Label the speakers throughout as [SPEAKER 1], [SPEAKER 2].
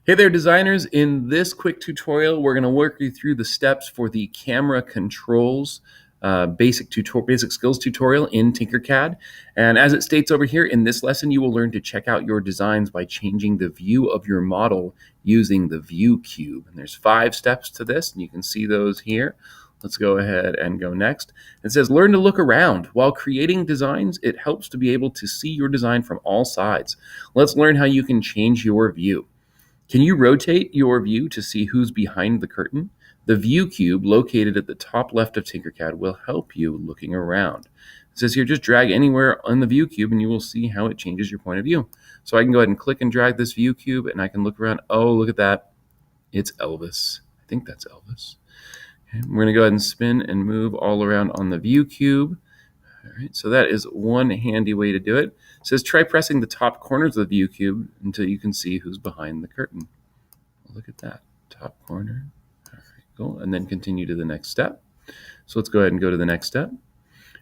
[SPEAKER 1] Hey there, designers. In this quick tutorial, we're going to work you through the steps for the camera controls basic skills tutorial in Tinkercad. And as it states over here, in this lesson, you will learn to check out your designs by changing the view of your model using the view cube. And there's 5 steps to this, and you can see those here. Let's go ahead and go next. It says, learn to look around. While creating designs, it helps to be able to see your design from all sides. Let's learn how you can change your view. Can you rotate your view to see who's behind the curtain? The view cube located at the top left of Tinkercad will help you looking around. It says here, just drag anywhere on the view cube and you will see how it changes your point of view. So I can go ahead and click and drag this view cube and I can look around. Oh, look at that. It's Elvis. I think that's Elvis. Okay, we're going to go ahead and spin and move all around on the view cube. All right, so that is one handy way to do it. It says try pressing the top corners of the view cube until you can see who's behind the curtain. Look at that, top corner. All right, cool. And then continue to the next step. So let's go ahead and go to the next step.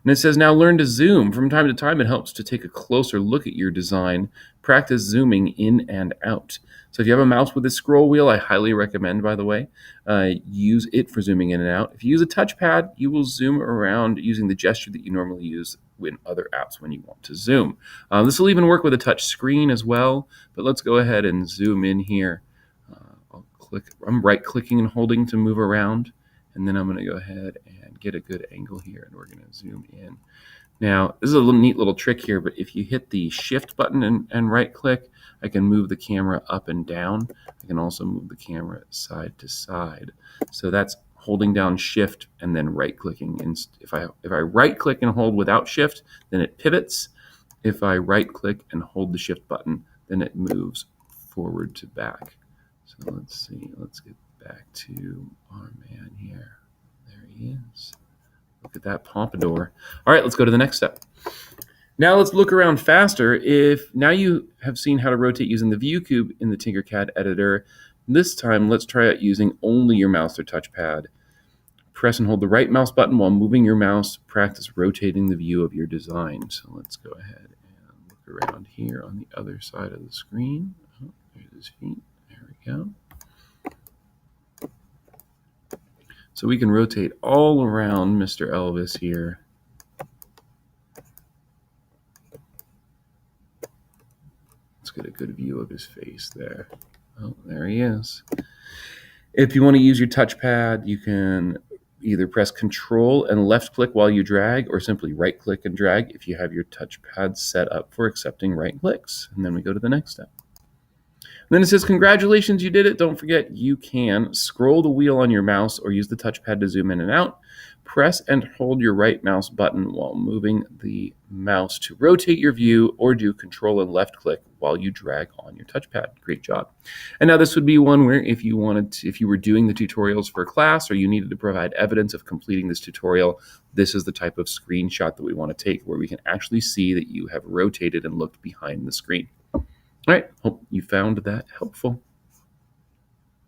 [SPEAKER 1] And it says now learn to zoom. From time to time, it helps to take a closer look at your design. Practice zooming in and out. So if you have a mouse with a scroll wheel, I highly recommend, by the way, use it for zooming in and out. If you use a touchpad, you will zoom around using the gesture that you normally use in other apps when you want to zoom. This will even work with a touch screen as well, but let's go ahead and zoom in here. I'm right-clicking and holding to move around, and then I'm going to go ahead and get a good angle here, and we're going to zoom in. Now, this is a neat little trick here, but if you hit the Shift button and right-click, I can move the camera up and down. I can also move the camera side to side. So that's holding down Shift and then right-clicking. And if I right-click and hold without Shift, then it pivots. If I right-click and hold the Shift button, then it moves forward to back. So let's see. Let's get back to our man here. There he is. Look at that pompadour. All right, let's go to the next step. Now let's look around faster. If now you have seen how to rotate using the view cube in the Tinkercad editor, this time let's try it using only your mouse or touchpad. Press and hold the right mouse button while moving your mouse. Practice rotating the view of your design. So let's go ahead and look around here on the other side of the screen. Oh, there's his feet. There we go. So we can rotate all around Mr. Elvis here. Let's get a good view of his face there. Oh, there he is. If you want to use your touchpad, you can either press Control and left click while you drag, or simply right click and drag if you have your touchpad set up for accepting right clicks. And then we go to the next step. And then it says, congratulations, you did it. Don't forget, you can scroll the wheel on your mouse or use the touchpad to zoom in and out. Press and hold your right mouse button while moving the mouse to rotate your view, or do Control and left click while you drag on your touchpad. Great job. And now this would be one where if you were doing the tutorials for class or you needed to provide evidence of completing this tutorial, this is the type of screenshot that we want to take where we can actually see that you have rotated and looked behind the screen. All right, hope you found that helpful.